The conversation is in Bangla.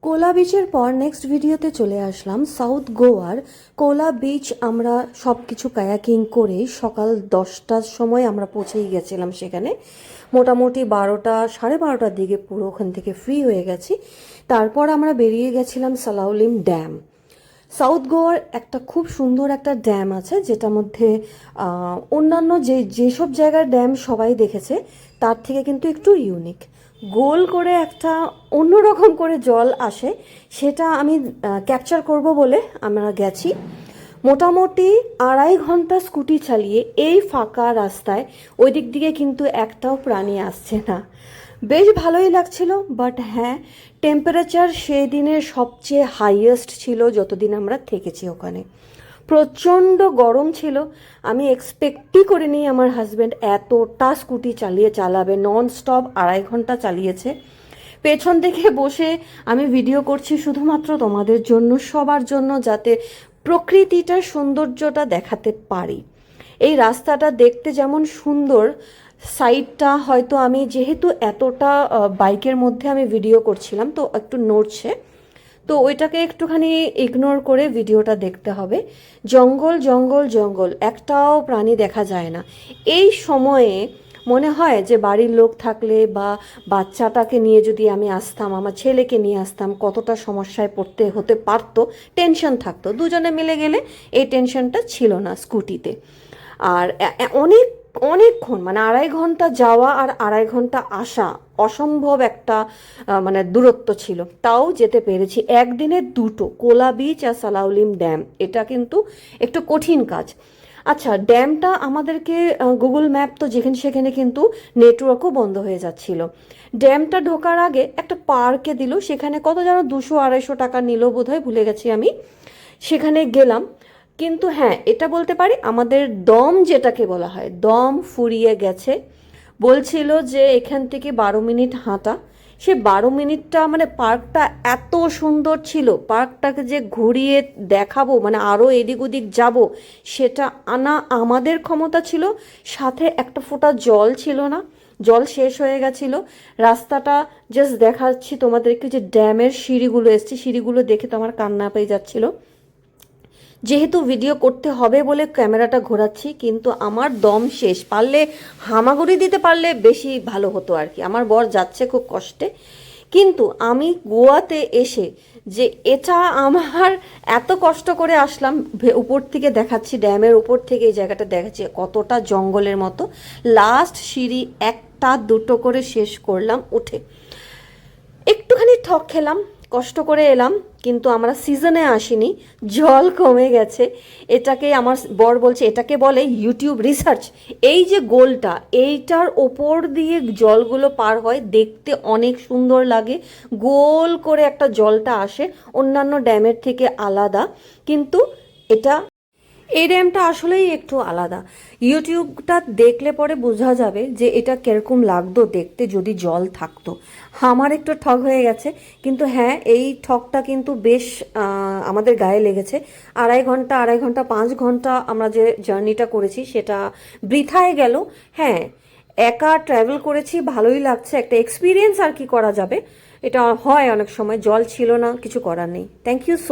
কোলা বিচের পর নেক্সট ভিডিওতে চলে আসলাম সাউথ গোয়ার কোলা বিচ। আমরা সব কিছু কায়াকিং করে সকাল 10টার সময় আমরা পৌঁছেই গেছিলাম সেখানে। মোটামুটি 12টা, 12:30টার দিকে পুরো ওখান থেকে ফ্রি হয়ে গেছি। তারপর আমরা বেরিয়ে গেছিলাম সালাউলিম ড্যাম। সাউথ গোয়ার একটা খুব সুন্দর একটা ড্যাম আছে, যেটার মধ্যে অন্যান্য যেসব জায়গার ড্যাম সবাই দেখেছে তার থেকে কিন্তু একটু ইউনিক। গোল করে একটা অন্যরকম করে জল আসে, সেটা আমি ক্যাপচার করব বলে আমরা গেছি। মোটামুটি 2.5 ঘন্টা স্কুটি চালিয়ে এই ফাঁকা রাস্তায়, ওই দিক দিকে কিন্তু একটাও প্রাণী আসছে না। বেশ ভালোই লাগছিল, বাট হ্যাঁ, টেম্পারেচার সেই দিনের সবচেয়ে হাইয়েস্ট ছিল যতদিন আমরা থেকেছি ওখানে। প্রচণ্ড গরম ছিল। আমি এক্সপেক্টই করিনি আমার হাজব্যান্ড এতটা স্কুটি চালাবে। নন স্টপ 2.5 ঘন্টা চালিয়েছে। পেছন থেকে বসে আমি ভিডিও করছি শুধুমাত্র তোমাদের জন্য, সবার জন্য, যাতে প্রকৃতিটার সৌন্দর্যটা দেখাতে পারি। এই রাস্তাটা দেখতে যেমন সুন্দর, সাইডটা হয়তো আমি যেহেতু এতটা বাইকের মধ্যে আমি ভিডিও করছিলাম তো একটু নড়ছে, তো ওইটাকে একটুখানি ইগনোর করে ভিডিওটা দেখতে হবে। জঙ্গল জঙ্গল জঙ্গল, একটাও প্রাণী দেখা যায় না। এই সময়ে মনে হয় যে বাড়ির লোক থাকলে বা বাচ্চাটাকে নিয়ে যদি আমি আসতাম, আমার ছেলেকে নিয়ে আসতাম, কতটা সমস্যায় পড়তে হতে পারতো, টেনশন থাকতো। দুজনে মিলে গেলে এই টেনশনটা ছিল না স্কুটিতে। আর অনেক অনেকক্ষণ, মানে 2.5 ঘন্টা যাওয়া আর 2.5 ঘন্টা আসা, অসম্ভব একটা মানে দূরত্ব ছিল, তাও যেতে পেরেছি। একদিনে দুটো, কোলা বিচ আর সালাউলিম ড্যাম, এটা কিন্তু একটু কঠিন কাজ। আচ্ছা, ড্যামটা আমাদেরকে গুগল ম্যাপ তো যেখানে সেখানে কিন্তু নেটওয়ার্কও বন্ধ হয়ে যাচ্ছিল। ড্যামটা ঢোকার আগে একটা পার্কে দিল, সেখানে কত যেন 200-250 টাকা নিল বোধহয়, ভুলে গেছি আমি। সেখানে গেলাম, কিন্তু হ্যাঁ, এটা বলতে পারি আমাদের দম, যেটাকে বলা হয়, দম ফুরিয়ে গেছে। বলছিল যে এখান থেকে 12 মিনিট হাঁটা। সে 12 মিনিটটা মানে পার্কটা এত সুন্দর ছিল, পার্কটাকে যে ঘুরিয়ে দেখাবো, মানে আরও এদিক ওদিক যাব, সেটা আনা আমাদের ক্ষমতা ছিল। সাথে একটা ফোঁটা জল ছিল না, জল শেষ হয়ে গেছিল। রাস্তাটা জাস্ট দেখাচ্ছি তোমাদেরকে, যে ড্যামের সিঁড়িগুলো এসছে, সিঁড়িগুলো দেখে তো আমার কান্না পেয়ে যাচ্ছিল। যেহেতু ভিডিও করতে হবে বলে ক্যামেরাটা ঘোরাচ্ছি, কিন্তু আমার দম শেষ। পারলে হামাগুড়ি দিতে পারলে বেশি ভালো হতো আর কি। আমার বর যাচ্ছে খুব কষ্টে, কিন্তু আমি গোয়াতে এসে যে এটা আমার এত কষ্ট করে আসলাম, উপর থেকে দেখাচ্ছি, ড্যামের উপর থেকে এই জায়গাটা দেখাচ্ছি, কতটা জঙ্গলের মতো। লাস্ট সিঁড়ি একটা দুটো করে শেষ করলাম উঠে। একটুখানি ঠক খেলাম, কষ্ট করে এলাম, কিন্তু আমরা সিজনে আসিনি, জল কমে গেছে। এটাকে আমার বর বলছে এটাকে বলে ইউটিউব রিসার্চ। এই যে গোলটা, এইটার ওপর দিয়ে জলগুলো পার হয়, দেখতে অনেক সুন্দর লাগে। গোল করে একটা জলটা আসে, অন্যান্য ড্যামের থেকে আলাদা, কিন্তু এটা, এই ড্যামটা আসলেই একটু আলাদা। ইউটিউবটা দেখলে পরে বোঝা যাবে যে এটা কিরকম লাগতো দেখতে যদি জল থাকতো। আমার একটু ঠক হয়ে গেছে, কিন্তু হ্যাঁ, এই ঠকটা কিন্তু বেশ আমাদের গায়ে লেগেছে। 2.5 ঘন্টা, 2.5 ঘন্টা, 5 ঘন্টা আমরা যে জার্নিটা করেছি সেটা বৃথায় গেল। হ্যাঁ, একা ট্রাভেল করেছি, ভালোই লাগছে, একটা এক্সপিরিয়েন্স। আর কি করা যাবে, এটা হয় অনেক সময়। জল ছিল না, কিছু করার নেই। Thank you so